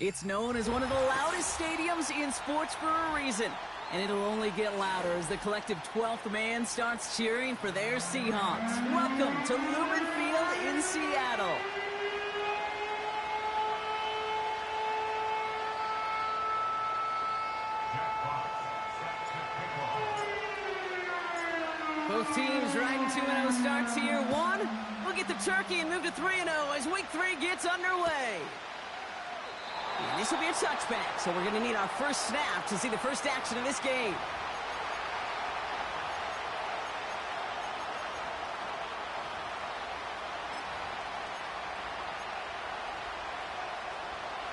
It's known as one of the loudest stadiums in sports for a reason, and it'll only get louder as the collective 12th man starts cheering for their Seahawks. Welcome to Lumen Field in Seattle. Both teams riding 2-0 starts here. We'll get the turkey and move to 3-0 as week 3 gets underway. And this will be a touchback, so we're going to need our first snap to see the first action of this game.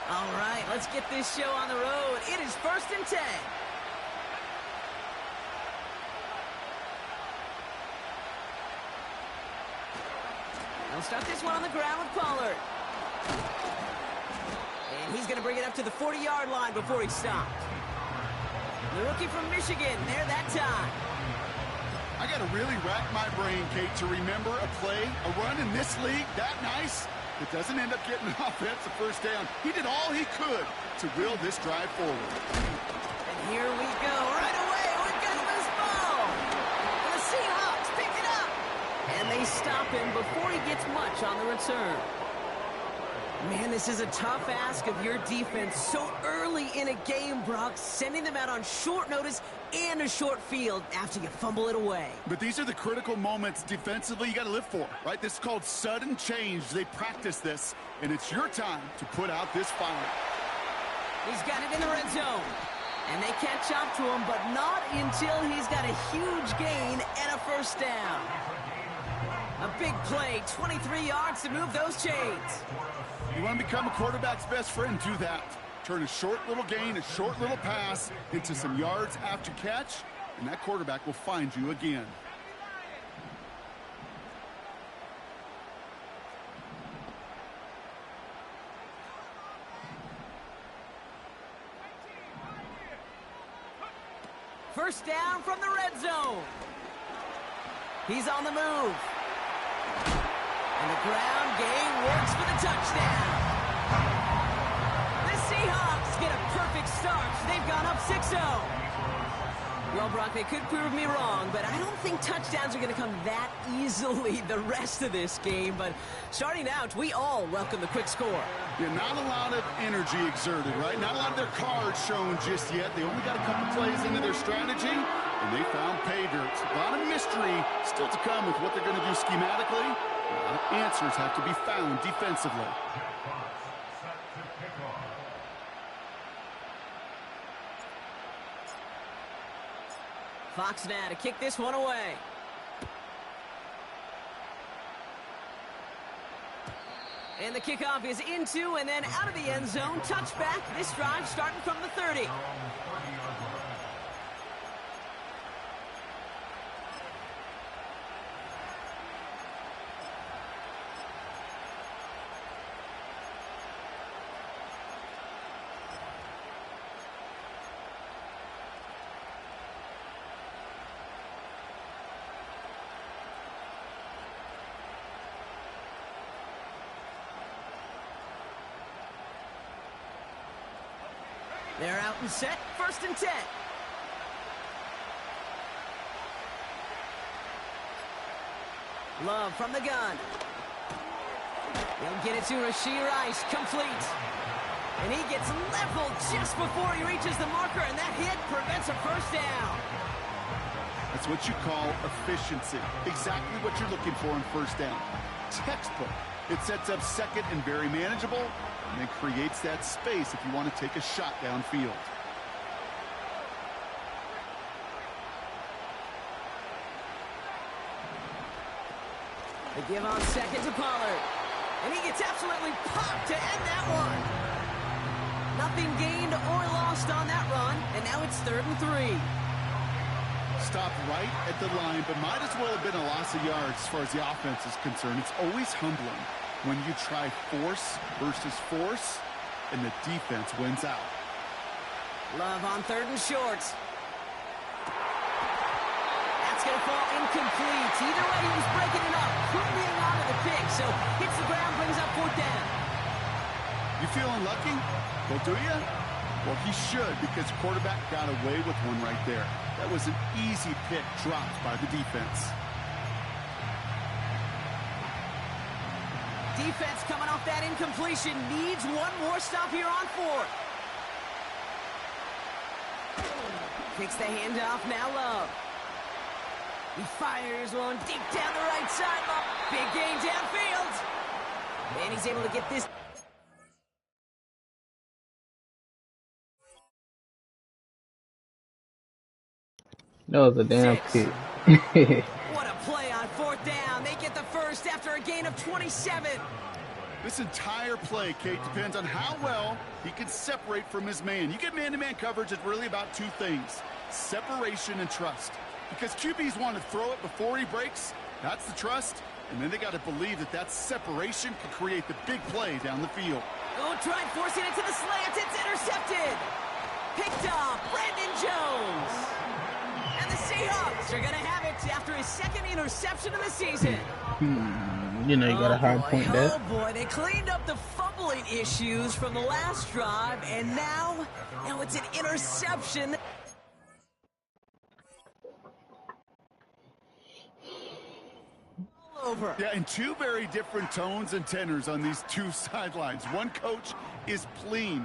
All right, let's get this show on the road. It is 1st and 10. They'll start this one on the ground with Pollard. And he's going to bring it up to the 40-yard line before he stopped. The rookie from Michigan, there that time. I got to really rack my brain, Kate, to remember a play, a run in this league that nice that doesn't end up getting an offensive first down. He did all he could to will this drive forward. And here we go. Right away, we've got a loose ball. And the Seahawks pick it up. And they stop him before he gets much on the return. Man, this is a tough ask of your defense so early in a game, Brock, sending them out on short notice and a short field after you fumble it away. But these are the critical moments defensively you got to live for, right? This is called sudden change. They practice this, and it's your time to put out this fire. He's got it in the red zone. And they catch up to him, but not until he's got a huge gain and a first down. A big play, 23 yards to move those chains. You want to become a quarterback's best friend, do that. Turn a short little gain, a short little pass into some yards after catch, and that quarterback will find you again. First down from the red zone. He's on the move. And the ground game works for the touchdown. The Seahawks get a perfect start. They've gone up 6-0. Well, Brock, they could prove me wrong, but I don't think touchdowns are going to come that easily the rest of this game. But starting out, we all welcome the quick score. Yeah, not a lot of energy exerted, right? Not a lot of their cards shown just yet. They only got a couple plays into their strategy, and they found pay dirt. A lot of mystery still to come with what they're going to do schematically. A lot of answers have to be found defensively. Fox now to kick this one away. And the kickoff is into and then out of the end zone. Touchback. This drive starting from the 30. They're out and set. 1st and 10. Love from the gun. He'll get it to Rashee Rice. Complete. And he gets leveled just before he reaches the marker, and that hit prevents a first down. That's what you call efficiency. Exactly what you're looking for in first down. Textbook. It sets up second and very manageable, and then creates that space if you want to take a shot downfield. The give on second to Pollard. And he gets absolutely popped to end that one. Nothing gained or lost on that run, and now it's 3rd and 3. Stopped right at the line, but might as well have been a loss of yards as far as the offense is concerned. It's always humbling when you try force versus force, and the defense wins out. Love on 3rd and short. That's going to fall incomplete. Either way, he was breaking it up. Couldn't hang on to the pick, so hits the ground, brings up 4th down. You feeling lucky? Well, do you? Well, he should, because the quarterback got away with one right there. That was an easy pick dropped by the defense. Defense coming off that incompletion needs one more stop here on 4th. Takes the handoff, now Love. He fires one deep down the right sideline. Big gain downfield. And he's able to get this. That was a damn kick. What a play on 4th down. They get the first after a gain of 27. This entire play, Kate, depends on how well he can separate from his man. You get man-to-man coverage, it's really about 2 things: separation and trust. Because QBs want to throw it before he breaks. That's the trust. And then they got to believe that that separation can create the big play down the field. Oh, try forcing it to the slant. It's intercepted. Picked up. Brandon Jones. And the Seahawks are going to have it after his 2nd interception of the season. You know you got a hard point there. Oh, boy. They cleaned up the fumbling issues from the last drive, and now it's an interception. Over. Yeah, and 2 very different tones and tenors on these 2 sidelines. One coach is pleading,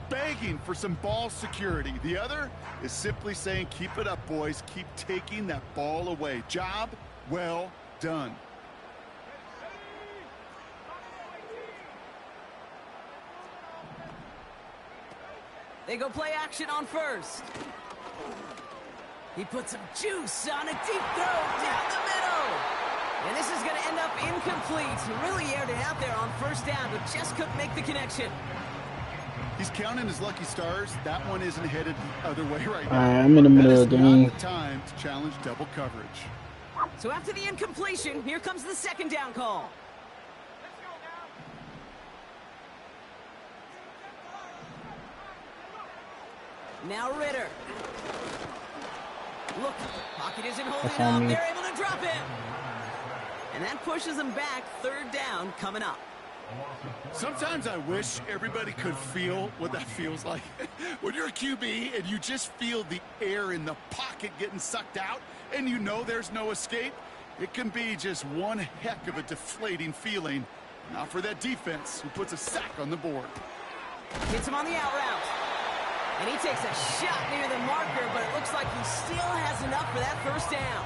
begging for some ball security. The other is simply saying, keep it up, boys. Keep taking that ball away. Job well done. They go play action on 1st. He puts some juice on a deep throw down the middle. And this is going to end up incomplete. He really aired it out there on 1st down, but just couldn't make the connection. He's counting his lucky stars. That one isn't headed the other way right now. I'm in the middle of the game. Not the time to challenge double coverage. So after the incompletion, here comes the 2nd down call. Now Ritter. Look, pocket isn't holding up. They're able to drop it. And that pushes them back. 3rd down coming up. Sometimes I wish everybody could feel what that feels like. When you're a QB and you just feel the air in the pocket getting sucked out and you know there's no escape, it can be just one heck of a deflating feeling. Now for that defense who puts a sack on the board. Hits him on the out route. And he takes a shot near the marker, but it looks like he still has enough for that 1st down.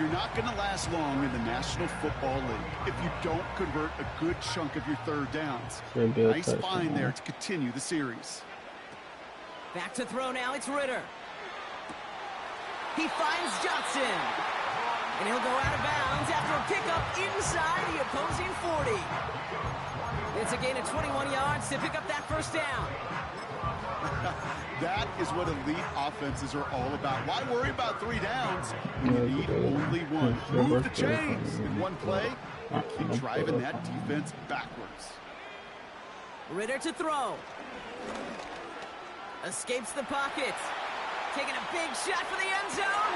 You're not going to last long in the National Football League if you don't convert a good chunk of your 3rd downs. Nice find there to continue the series. Back to throw now, it's Ritter. He finds Johnson. And he'll go out of bounds after a pickup inside the opposing 40. It's a gain of 21 yards to pick up that 1st down. That is what elite offenses are all about. Why worry about 3 downs when you need only 1? Move the chains in one play and keep driving that defense backwards. Ritter to throw. Escapes the pocket. Taking a big shot for the end zone.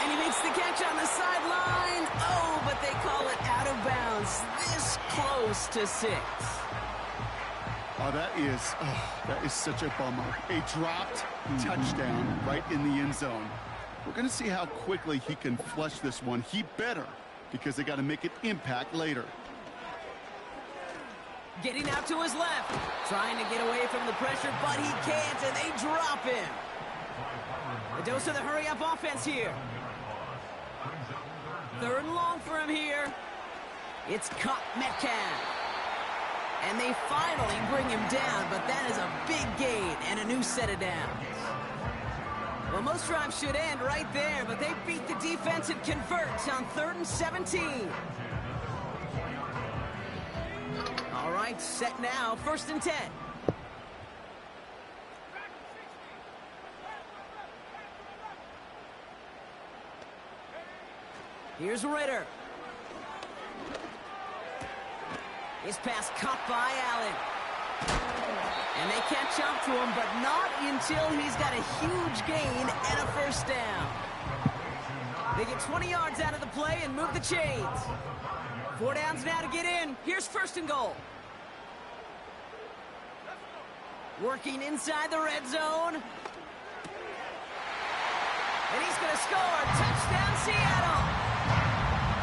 And he makes the catch on the sideline. Oh, but they call it out of bounds. This close to 6. Oh, that is such a bummer. A dropped touchdown right in the end zone. We're going to see how quickly he can flush this one. He better, because they got to make an impact later. Getting out to his left. Trying to get away from the pressure, but he can't, and they drop him. A dose of the hurry-up offense here. 3rd and long for him here. It's caught Metcalf. And they finally bring him down, but that is a big gain and a new set of downs. Well, most drives should end right there, but they beat the defense and convert on 3rd and 17. All right, set now, 1st and 10. Here's Ritter. His pass caught by Allen. And they catch up to him, but not until he's got a huge gain and a 1st down. They get 20 yards out of the play and move the chains. 4 downs now to get in. Here's 1st and goal. Working inside the red zone. And he's going to score. Touchdown, Seattle.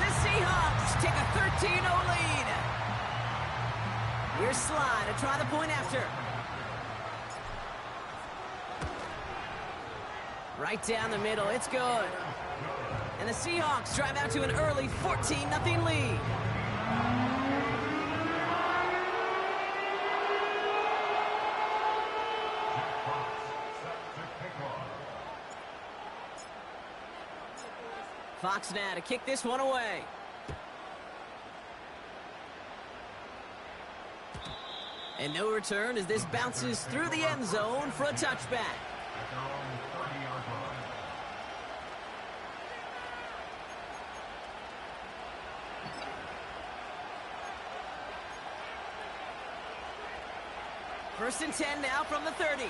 The Seahawks take a 13-0 lead. Here's Sly to try the point after. Right down the middle, it's good. And the Seahawks drive out to an early 14-0 lead. Fox now to kick this one away. And no return as this bounces through the end zone for a touchback. First and 10 now from the 30.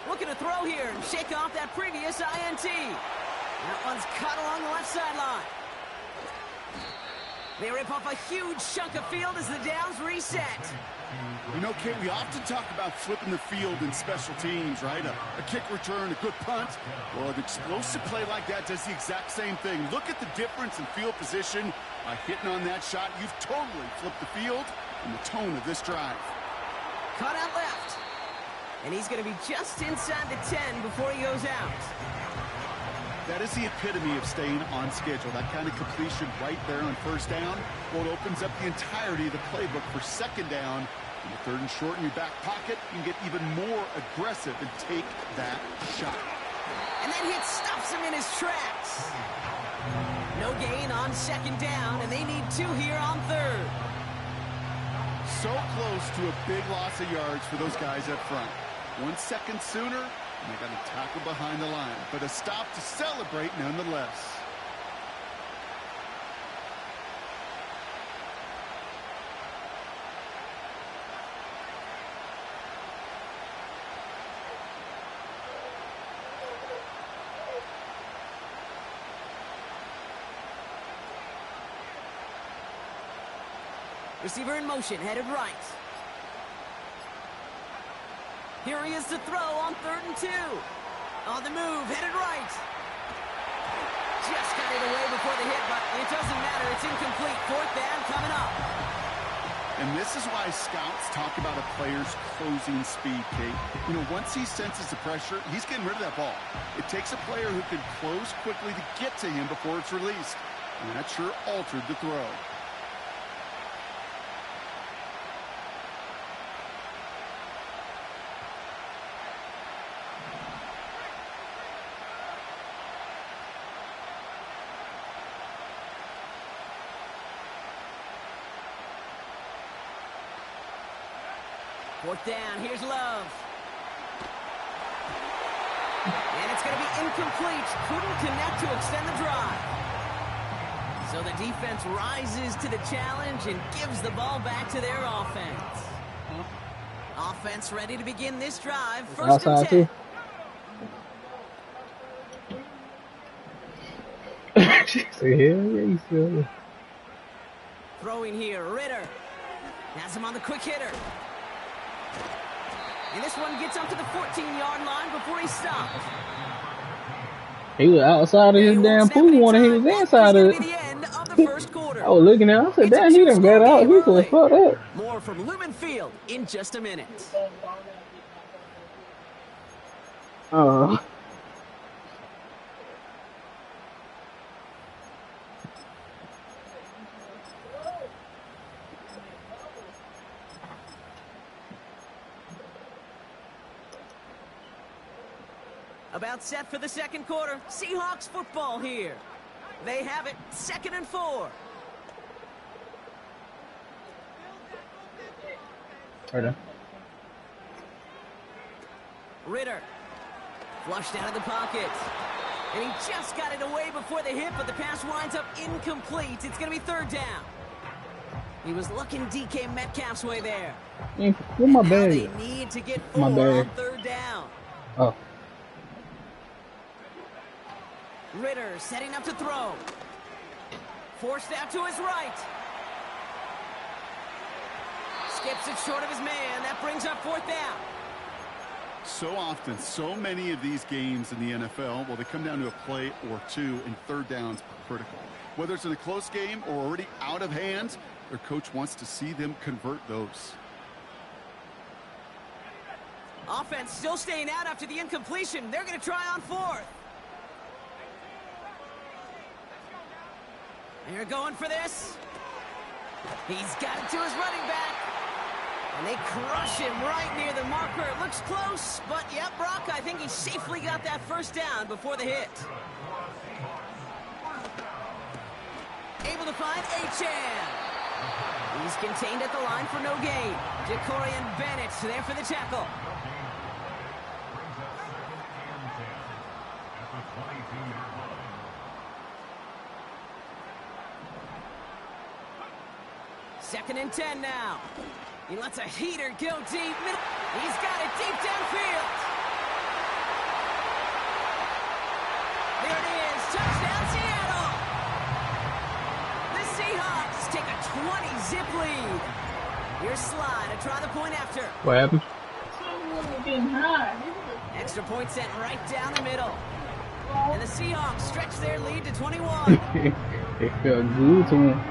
Looking to throw here and shake off that previous INT. That one's cut along the left sideline. They rip off a huge chunk of field as the downs reset. You know, Kate, we often talk about flipping the field in special teams, right? A kick return, a good punt. Well, an explosive play like that does the exact same thing. Look at the difference in field position. By hitting on that shot, you've totally flipped the field and the tone of this drive. Cut out left. And he's going to be just inside the 10 before he goes out. That is the epitome of staying on schedule. That kind of completion right there on 1st down. Well, it opens up the entirety of the playbook for 2nd down. In the 3rd and short in your back pocket, you can get even more aggressive and take that shot. And then he stuffs him in his tracks. No gain on 2nd down, and they need 2 here on 3rd. So close to a big loss of yards for those guys up front. 1 second sooner, and they got a tackle behind the line. But a stop to celebrate nonetheless. Receiver in motion, headed right. Here he is to throw on 3rd and 2. On the move, headed right. Just got it away before the hit, but it doesn't matter. It's incomplete. 4th down coming up. And this is why scouts talk about a player's closing speed, Kate. You know, once he senses the pressure, he's getting rid of that ball. It takes a player who can close quickly to get to him before it's released. And that sure altered the throw. Fourth down, here's Love. And it's going to be incomplete. Couldn't connect to extend the drive. So the defense rises to the challenge and gives the ball back to their offense. Offense ready to begin this drive. First and 10. Throwing here, Ritter. Has him on the quick hitter. And this one gets up to the 14-yard line before he stopped. He was outside of his damn pool when he was inside of it. I was looking at him. I said, damn, he done got out. He said, fuck that. More from Lumen Field in just a minute. About set for the second quarter. Seahawks football here. They have it, 2nd and 4. Right. Ritter. Flushed out of the pocket. And he just got it away before the hit, but the pass winds up incomplete. It's going to be 3rd down. He was looking DK Metcalf's way there. Where my bag? They need to get 4 on 3rd down. Oh. Ritter setting up to throw. Forced out to his right. Skips it short of his man. That brings up 4th down. So often, so many of these games in the NFL, well, they come down to a play or two, and 3rd downs are critical. Whether it's in a close game or already out of hand, their coach wants to see them convert those. Offense still staying out after the incompletion. They're going to try on 4th. They're going for this. He's got it to his running back. And they crush him right near the marker. It looks close, but yep, Brock, I think he safely got that 1st down before the hit. Able to find Achane. He's contained at the line for no gain. Jacorian Bennett there for the tackle. Second and 10 now. He lets a heater go deep. He's got it deep downfield. There it is. Touchdown, Seattle. The Seahawks take a 20-zip lead. Here's Sly to try the point after. What happened? Extra point sent right down the middle. And the Seahawks stretch their lead to 21. It felt good to him.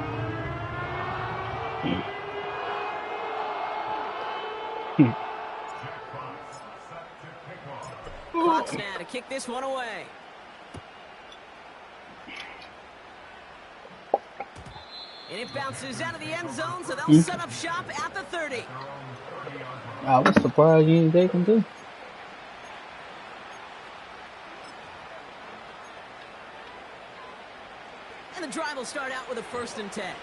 Clock's now to kick this one away. And it bounces out of the end zone, so they'll set up shop at the 30. I was surprised you didn't take him too. And the drive will start out with a 1st and 10.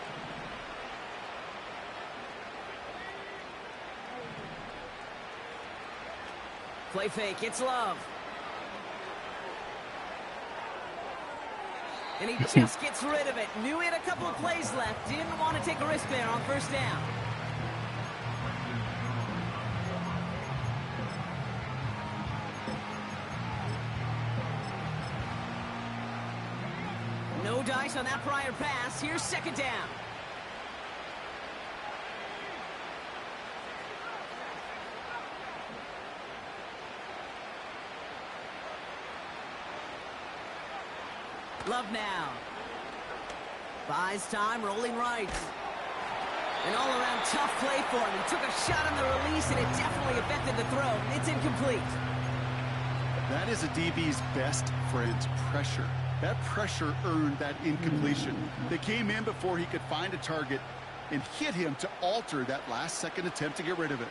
Play fake, it's Love. And he just gets rid of it. Knew he had a couple of plays left. Didn't want to take a risk there on 1st down. No dice on that prior pass. Here's 2nd down. Love now. Buys time, rolling right. An all-around tough play for him. He took a shot on the release, and it definitely affected the throw. It's incomplete. That is a DB's best friend, pressure. That pressure earned that incompletion. They came in before he could find a target and hit him to alter that last-second attempt to get rid of it.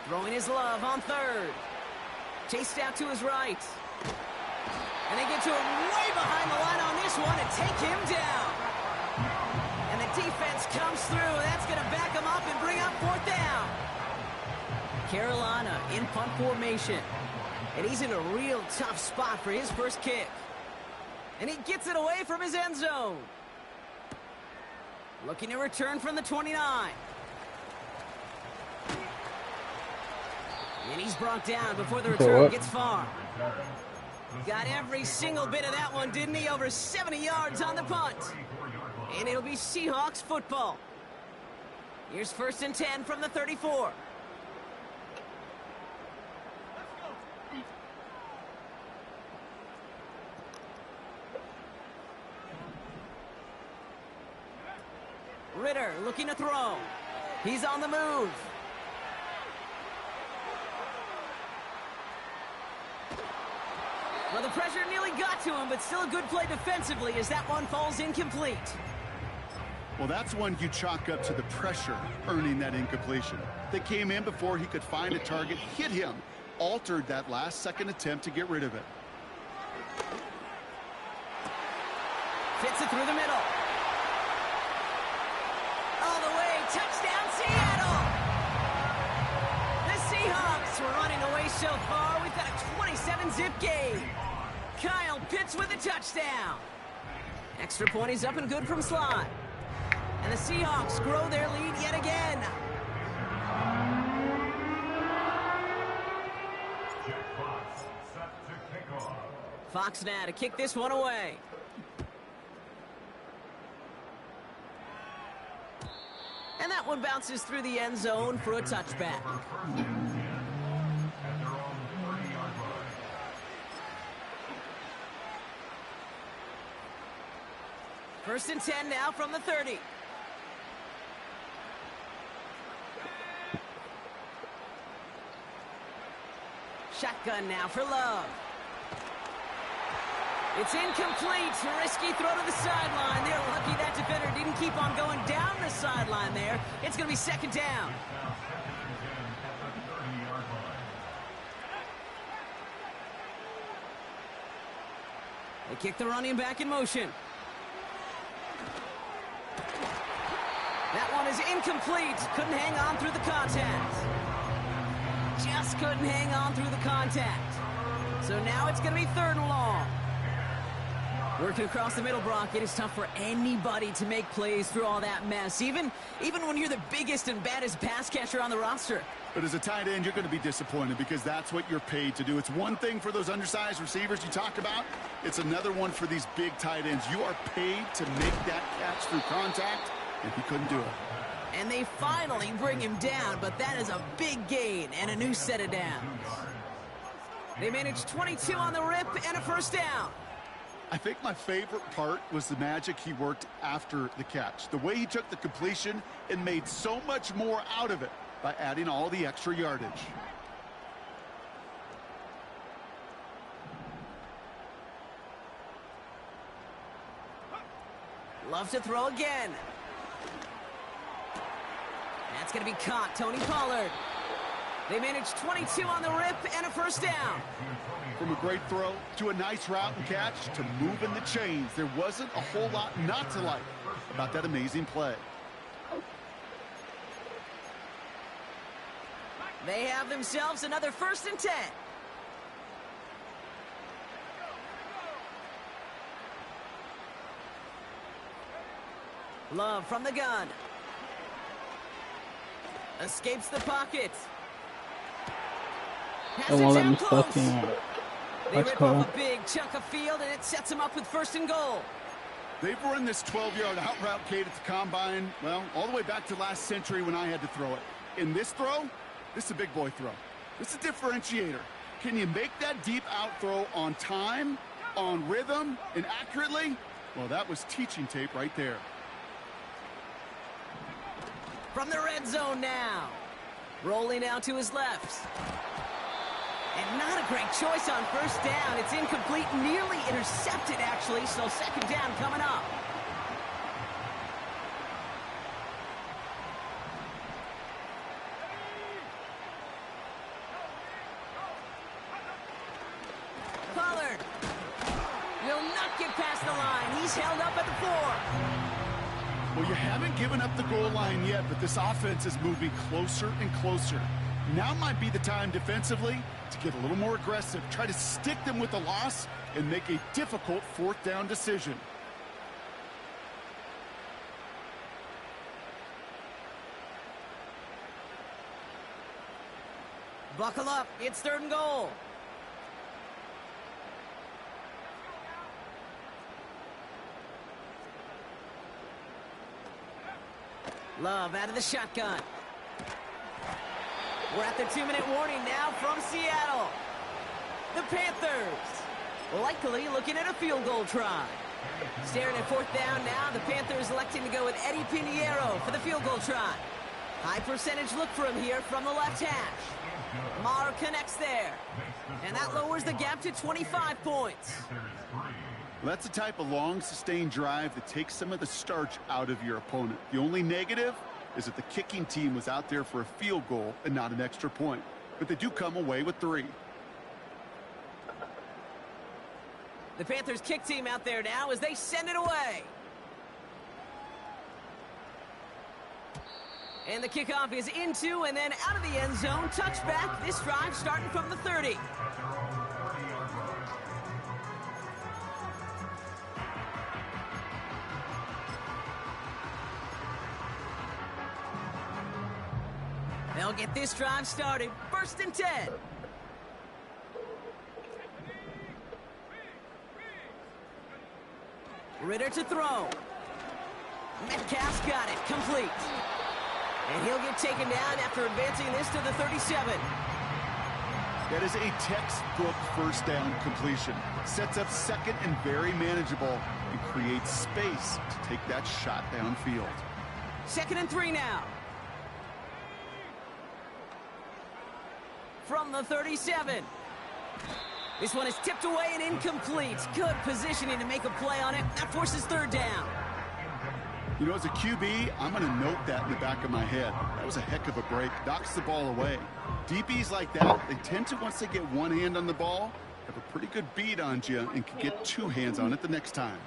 Throwing his Love on 3rd. Chased out to his right. And they get to him way behind the line on this one and take him down. And the defense comes through. That's going to back him up and bring up 4th down. Carolina in punt formation. And he's in a real tough spot for his first kick. And he gets it away from his end zone. Looking to return from the 29. And he's brought down before the return gets far. Got every single bit of that one, didn't he? Over 70 yards on the punt. And it'll be Seahawks football. Here's 1st and 10 from the 34. Ritter looking to throw. He's on the move. Well, the pressure nearly got to him, but still a good play defensively as that one falls incomplete. Well, that's one you chalk up to the pressure earning that incompletion. They came in before he could find a target, hit him, altered that last-second attempt to get rid of it. Fits it through the middle. All the way, touchdown Seattle! The Seahawks were running away so far, we've got a 27-zip game. Kyle Pitts with a touchdown. Extra point is up and good from slot. And the Seahawks grow their lead yet again. Fox now to kick this one away. And that one bounces through the end zone for a touchback. First and 10 now from the 30. Shotgun now for Love. It's incomplete. A risky throw to the sideline. They're lucky that defender didn't keep on going down the sideline there. It's going to be second down. They kick the running back in motion. That one is incomplete. Couldn't hang on through the contact. Just couldn't hang on through the contact. So now it's going to be third and long. Working across the middle, Brock, it is tough for anybody to make plays through all that mess, even when you're the biggest and baddest pass catcher on the roster. But as a tight end, you're going to be disappointed because that's what you're paid to do. It's one thing for those undersized receivers you talk about. It's another one for these big tight ends. You are paid to make that catch through contact, and he couldn't do it. And they finally bring him down, but that is a big gain and a new set of downs. They managed 22 on the rip and a first down. I think my favorite part was the magic he worked after the catch. The way he took the completion and made so much more out of it by adding all the extra yardage. Love to throw again. That's going to be caught. Tony Pollard. They managed 22 on the rip and a first down. From a great throw to a nice route and catch to moving the chains, there wasn't a whole lot not to like about that amazing play. They have themselves another first and 10. Love from the gun. Escapes the pocket. They won't let me stuck in. They rip off a big chunk of field, and it sets them up with first and goal. They've run this 12-yard out route, Kate, at the combine, well, all the way back to last century when I had to throw it. In this throw, this is a big boy throw. This is a differentiator. Can you make that deep out throw on time, on rhythm, and accurately? Well, that was teaching tape right there. From the red zone now. Rolling out to his left. And not a great choice on first down. It's incomplete, nearly intercepted, actually, so second down coming up. Pollard will not get past the line. He's held up at the 4. Well, you haven't given up the goal line yet, but this offense is moving closer and closer. Now might be the time defensively to get a little more aggressive, try to stick them with the loss, and make a difficult fourth down decision. Buckle up, it's third and goal. Love out of the shotgun. We're at the 2-minute warning now from Seattle. The Panthers likely looking at a field goal try. Staring at fourth down now, the Panthers electing to go with Eddie Pinheiro for the field goal try. High percentage look for him here from the left hash. Maher connects there. And that lowers the gap to 25 points. That's the type of long, sustained drive that takes some of the starch out of your opponent. The only negative is that the kicking team was out there for a field goal and not an extra point. But they do come away with 3. The Panthers kick team out there now as they send it away. And the kickoff is into and then out of the end zone. Touchback. This drive starting from the 30. They'll get this drive started. 1st and 10. Ritter to throw. Metcalf's got it. Complete. And he'll get taken down after advancing this to the 37. That is a textbook first down completion. Sets up second and very manageable and creates space to take that shot downfield. 2nd and 3 now. From the 37. This one is tipped away and incomplete. Good positioning to make a play on it. That forces 3rd down. You know, as a QB, I'm going to note that in the back of my head. That was a heck of a break. Knocks the ball away. DBs like that, they tend to, once they get one hand on the ball, have a pretty good beat on you and can get 2 hands on it the next time.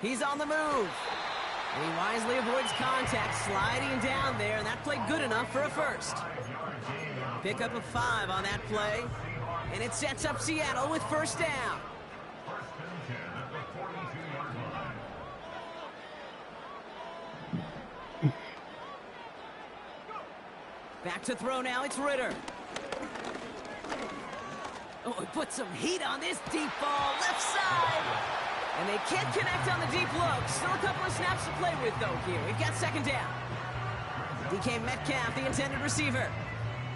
He's on the move. And he wisely avoids contact, sliding down there, and that played good enough for a first. Pick up a 5 on that play, and it sets up Seattle with 1st down. Back to throw now, it's Ritter. Oh, he put some heat on this deep ball, left side. And they can't connect on the deep look. Still a couple of snaps to play with, though, here. We've got 2nd down. DK Metcalf, the intended receiver.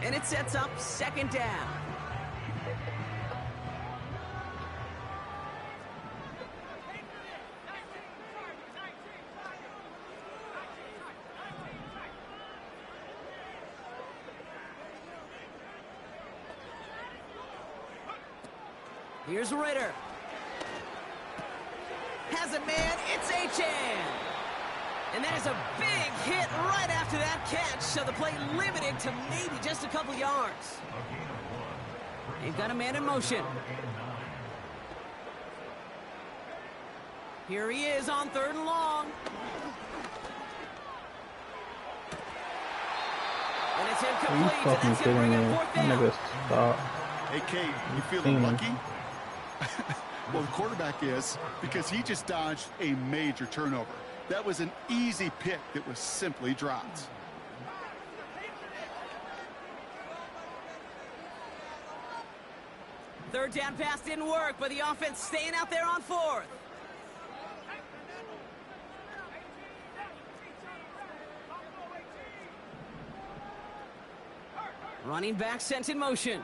And it sets up 2nd down. Here's Ritter. Has a man, it's Achan. And that is a big hit right after that catch, so the play limited to maybe just a couple yards. They've got a man in motion. Here he is on 3rd and long. And it's incomplete, and that's going to bring up 4th down. Hey, Kate, you feeling lucky? Well, the quarterback is, because he just dodged a major turnover. That was an easy pick that was simply dropped. Third down pass didn't work, but the offense staying out there on 4th. Running back sent in motion.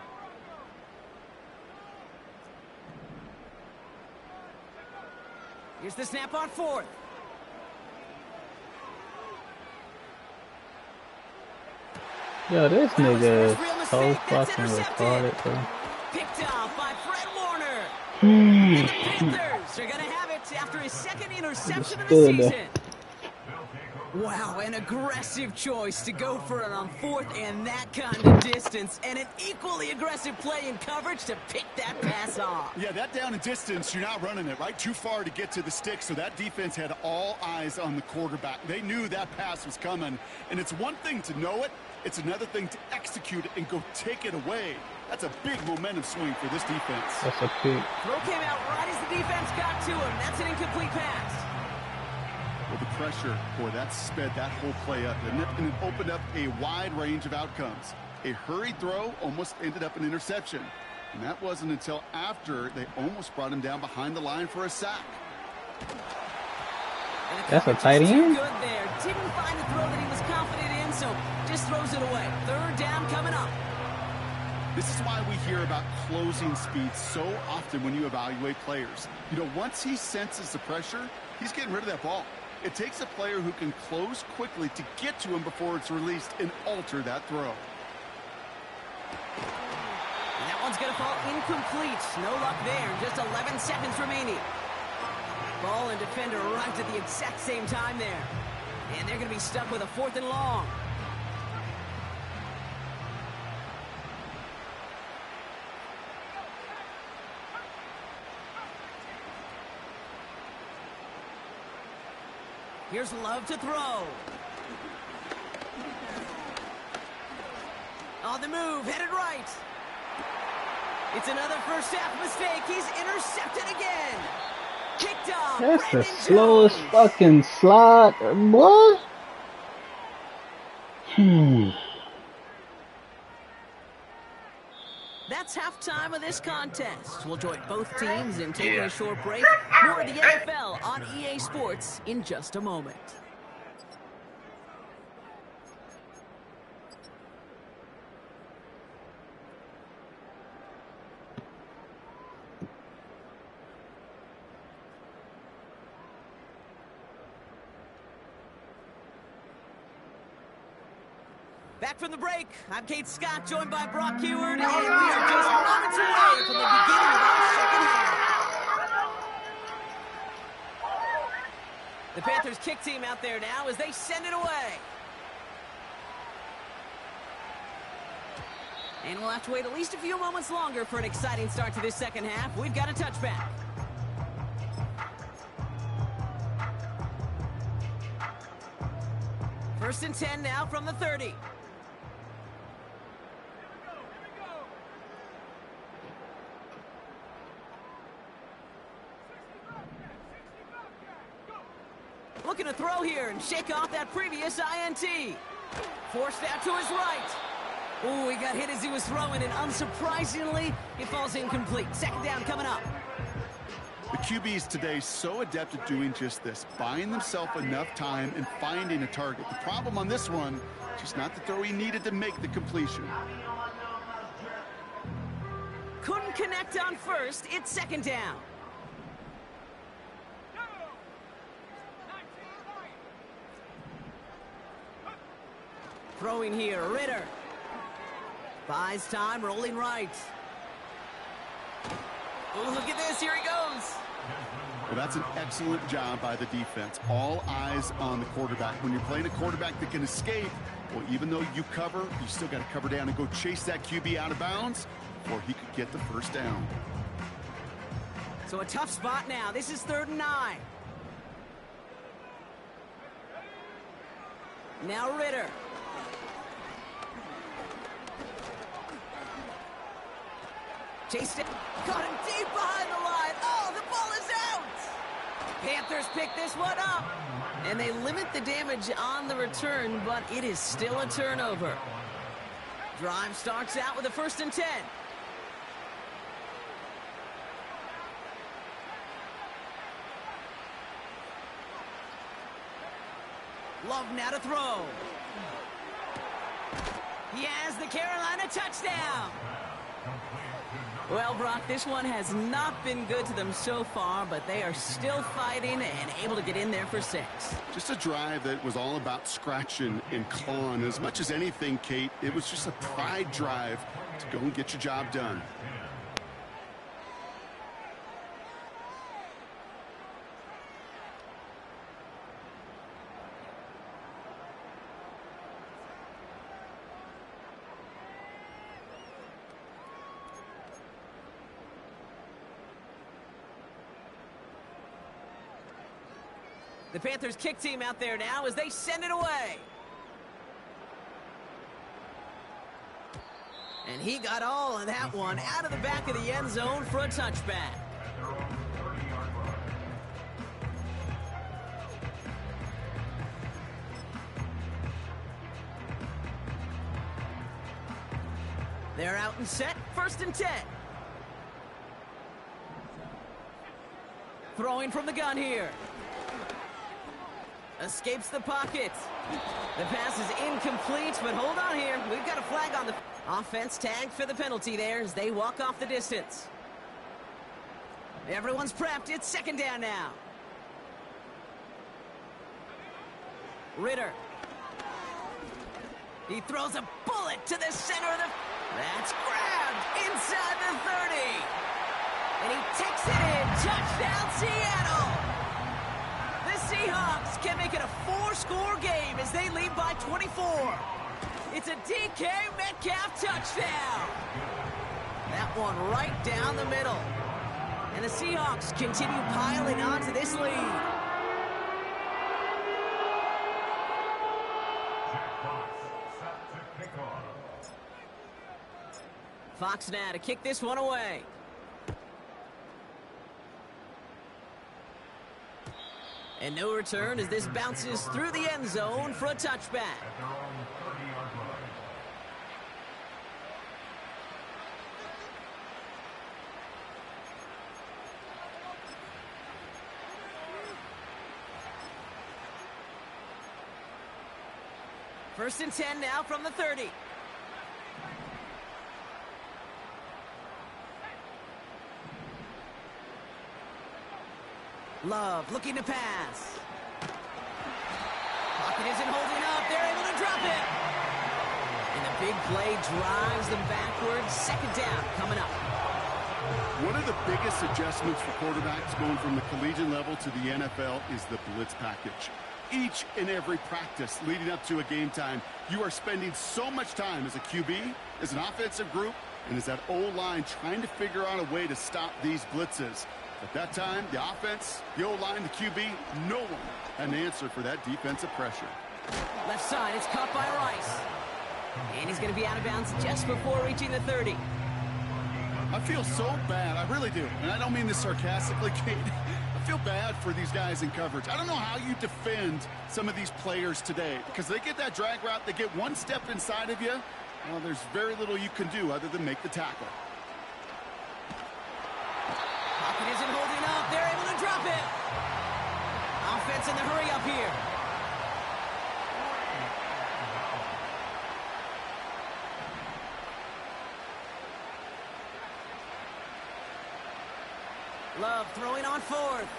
Here's the snap on 4th. Yo, this nigga is so fucking retarded, bro. Picked off by Fred Warner. And the Panthers are going to have it after his 2nd interception of the season. Wow, an aggressive choice to go for it on 4th and that kind of distance. And an equally aggressive play in coverage to pick that pass off. Yeah, that down and distance, you're not running it, right? Too far to get to the stick, so that defense had all eyes on the quarterback. They knew that pass was coming. And it's one thing to know it. It's another thing to execute it and go take it away. That's a big momentum swing for this defense. That's a pick. Throw came out right as the defense got to him. That's an incomplete pass. Well, the pressure, boy, that sped that whole play up, didn't it? And it opened up a wide range of outcomes. A hurried throw almost ended up an interception. And that wasn't until after they almost brought him down behind the line for a sack. That's a tight end. Good there. Didn't find the throw that he was confident in, so just throws it away. 3rd down coming up. This is why we hear about closing speed so often when you evaluate players. You know, once he senses the pressure, he's getting rid of that ball. It takes a player who can close quickly to get to him before it's released and alter that throw. And that one's one's going to fall incomplete. No luck there. Just 11 seconds remaining. Ball and defender arrived at the exact same time there. And they're going to be stuck with a 4th and long. Here's Love to throw. On the move, headed right. It's another first half mistake. He's intercepted again. Kicked off. That's Brandon the slowest Jones. fucking slide, boy. That's halftime of this contest. We'll join both teams in taking a short break. More of the NFL on EA Sports in just a moment. Back from the break, I'm Kate Scott, joined by Brock Heward, and we are just moments away from the beginning of our second half. The Panthers kick team out there now as they send it away. And we'll have to wait at least a few moments longer for an exciting start to this second half. We've got a touchback. First and 10 now from the 30. Looking to throw here and shake off that previous INT. Forced out to his right. Ooh, he got hit as he was throwing, and unsurprisingly, it falls incomplete. Second down coming up. The QBs today so adept at doing just this, buying themselves enough time and finding a target. The problem on this one, just not the throw he needed to make the completion. Couldn't connect on first. It's second down. Throwing here, Ritter. Buys time, rolling right. Oh, look at this, here he goes. Well, that's an excellent job by the defense. All eyes on the quarterback. When you're playing a quarterback that can escape, well, even though you cover, you still got to cover down and go chase that QB out of bounds, or he could get the first down. So a tough spot now. This is 3rd and 9. Now Ritter. Chased it. Caught him deep behind the line. Oh, the ball is out. Panthers pick this one up. And they limit the damage on the return, but it is still a turnover. Drive starts out with a 1st and 10. Love now to throw. He has the Carolina touchdown. Well, Brock, this one has not been good to them so far, but they are still fighting and able to get in there for 6. Just a drive that was all about scratching and clawing. As much as anything, Kate, it was just a pride drive to go and get your job done. The Panthers kick team out there now as they send it away. And he got all of that one out of the back of the end zone for a touchback. They're out and set. 1st and 10. Throwing from the gun here. Escapes the pocket. The pass is incomplete, but hold on here. We've got a flag on the offense tagged for the penalty there as they walk off the distance. Everyone's prepped. It's 2nd down now. Ritter. He throws a bullet to the center of the... That's grabbed inside the 30. And he takes it in. Touchdown, Seattle. The Seahawks can make it a 4-score game as they lead by 24. It's a DK Metcalf touchdown. That one right down the middle. And the Seahawks continue piling on to this lead. Fox now to kick this one away. And no return as this bounces through the end zone for a touchback. First and 10 now from the 30. Love looking to pass. Pocket isn't holding up. They're able to drop it. And the big play drives them backwards. Second down coming up. One of the biggest adjustments for quarterbacks going from the collegiate level to the NFL is the blitz package. Each and every practice leading up to a game time, you are spending so much time as a QB, as an offensive group, and as that O-line trying to figure out a way to stop these blitzes. At that time, the offense, the O-line, the QB, no one had an answer for that defensive pressure. Left side, it's caught by Rice. And he's going to be out of bounds just before reaching the 30. I feel so bad, I really do. And I don't mean this sarcastically, Kate. I feel bad for these guys in coverage. I don't know how you defend some of these players today because they get that drag route, they get one step inside of you. Well, there's very little you can do other than make the tackle. Pocket isn't holding up. They're able to drop it. Offense in the hurry up here. Love throwing on fourth.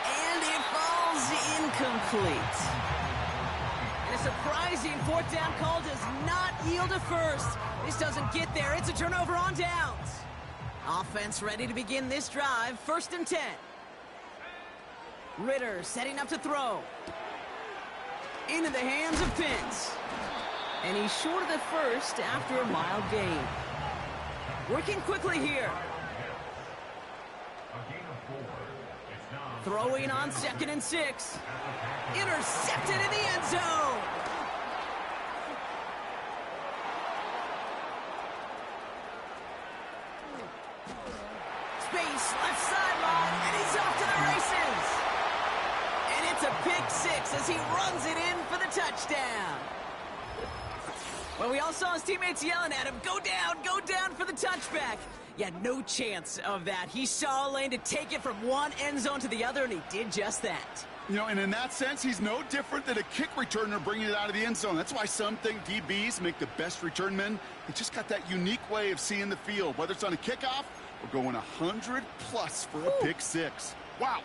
And it falls incomplete. And a surprising fourth down call does not yield a first. This doesn't get there. It's a turnover on downs. Offense ready to begin this drive. First and 10. Ritter setting up to throw. Into the hands of Pitts. And he's short of the first after a mild gain. Working quickly here. Throwing on 2nd and 6. Intercepted in the end zone. Space, left sideline, and he's off to the races. And it's a pick 6 as he runs it in for the touchdown. Well, we all saw his teammates yelling at him, go down for the touchback. Yeah, no chance of that. He saw a lane to take it from one end zone to the other, and he did just that. You know, and in that sense, he's no different than a kick returner bringing it out of the end zone. That's why some think DBs make the best return men. They just got that unique way of seeing the field, whether it's on a kickoff or going 100+ for a pick 6. Wow.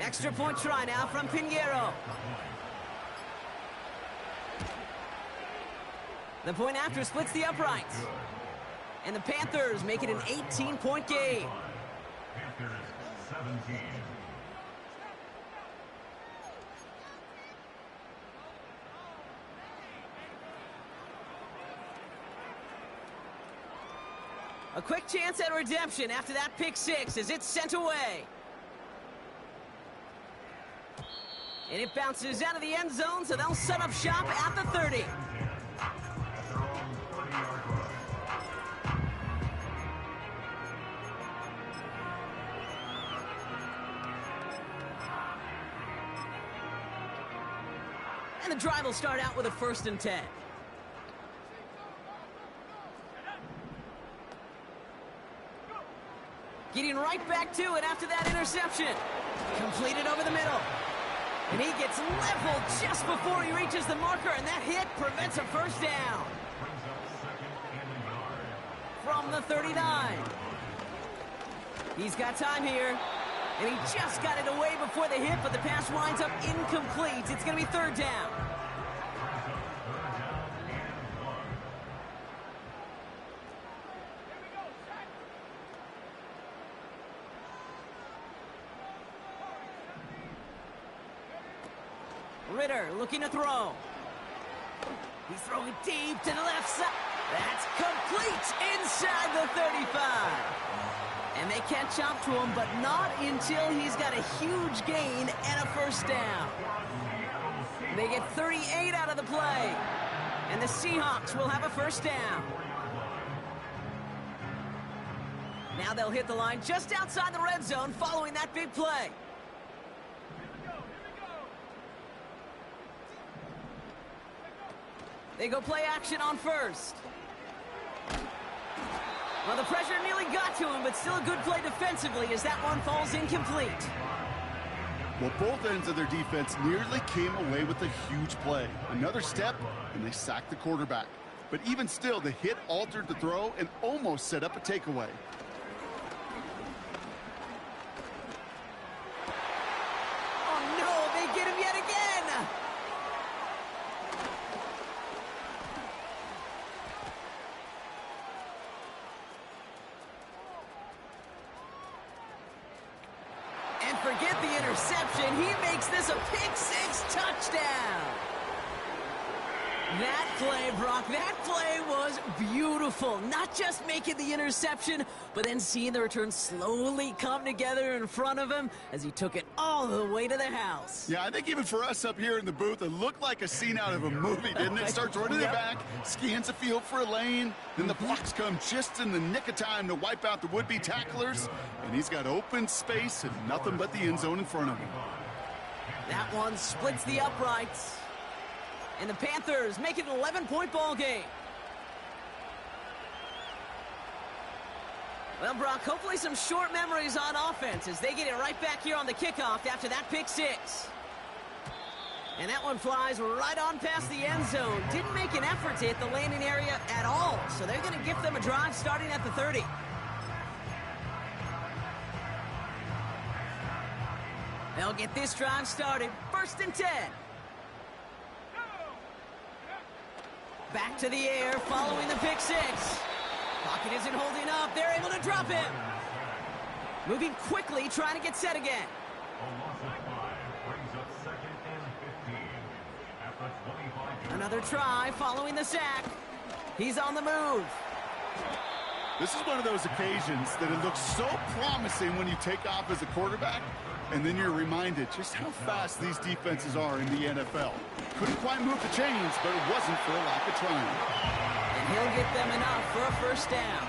Extra point try now from Pinheiro. The point after splits the uprights. And the Panthers make it an 18-point game. Panthers 17. A quick chance at redemption after that pick 6 as it's sent away. And it bounces out of the end zone, so they'll set up shop at the 30. And the drive will start out with a 1st and 10. Getting right back to it after that interception. Completed over the middle. And he gets leveled just before he reaches the marker, and that hit prevents a first down. From the 39. He's got time here. And he just got it away before the hit, but the pass winds up incomplete. It's going to be third down. Ritter looking to throw. He's throwing deep to the left side. That's complete inside the 35. And they catch up to him, but not until he's got a huge gain and a first down. They get 38 out of the play. And the Seahawks will have a first down. Now they'll hit the line just outside the red zone following that big play. They go play action on first. Well, the pressure nearly got to him, but still a good play defensively as that one falls incomplete. Well, both ends of their defense nearly came away with a huge play. Another step, and they sacked the quarterback. But even still, the hit altered the throw and almost set up a takeaway. Oh, no, they get him yet again. Forget the interception. He makes this a pick-six touchdown. That play, Brock, that play was beautiful. Not just making the interception, but then seeing the return slowly come together in front of him as he took it all the way to the house. Yeah, I think even for us up here in the booth, it looked like a scene out of a movie, didn't it? Starts running it back, scans the field for a lane, then the blocks come just in the nick of time to wipe out the would-be tacklers, and he's got open space and nothing but the end zone in front of him. That one splits the uprights. And the Panthers make it an 11-point ball game. Well, Brock, hopefully some short memories on offense as they get it right back here on the kickoff after that pick six. And that one flies right on past the end zone. Didn't make an effort to hit the landing area at all, so they're going to give them a drive starting at the 30. They'll get this drive started. 1st and 10. Back to the air following the pick six. Pocket isn't holding up. They're able to drop him. Moving quickly, trying to get set again. A loss of 5 brings up 2nd and 15 at the 25. Another try following the sack. He's on the move. This is one of those occasions that it looks so promising when you take off as a quarterback, and then you're reminded just how fast these defenses are in the NFL. Couldn't quite move the chains, but it wasn't for a lack of trying. And he'll get them enough for a first down.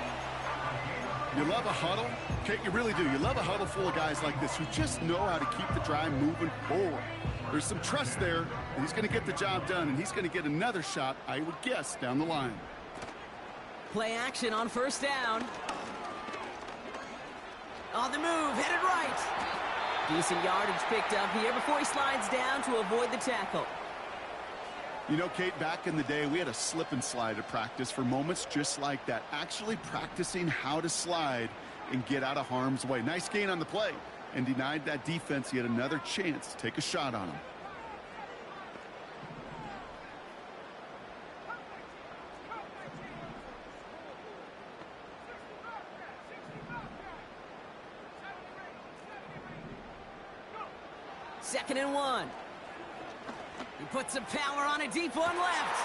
You love a huddle? Kate, you really do. You love a huddle full of guys like this who just know how to keep the drive moving forward. There's some trust there. He's going to get the job done, and he's going to get another shot, I would guess, down the line. Play action on first down. On the move, headed right. Decent yardage picked up here before he slides down to avoid the tackle. You know, Kate, back in the day, we had a slip and slide at practice for moments just like that. Actually practicing how to slide and get out of harm's way. Nice gain on the play, and denied that defense yet another chance to take a shot on him. Second and 1. He puts some power on a deep one left.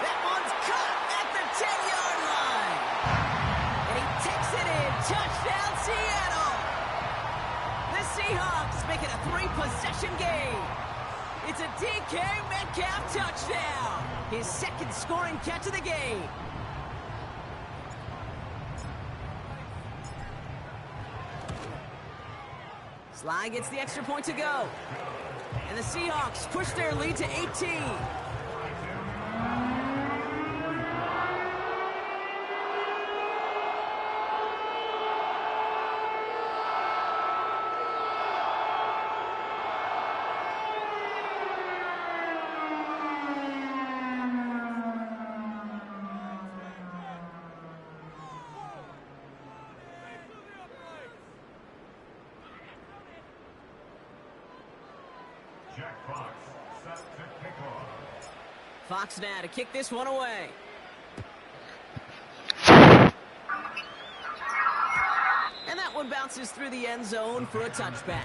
That one's caught at the 10-yard line. And he takes it in. Touchdown, Seattle. The Seahawks make it a 3-possession game. It's a DK Metcalf touchdown. His 2nd scoring catch of the game. Sly gets the extra point to go. And the Seahawks push their lead to 18. Fox set to kick off. Fox now to kick this one away. And that one bounces through the end zone for a touchback.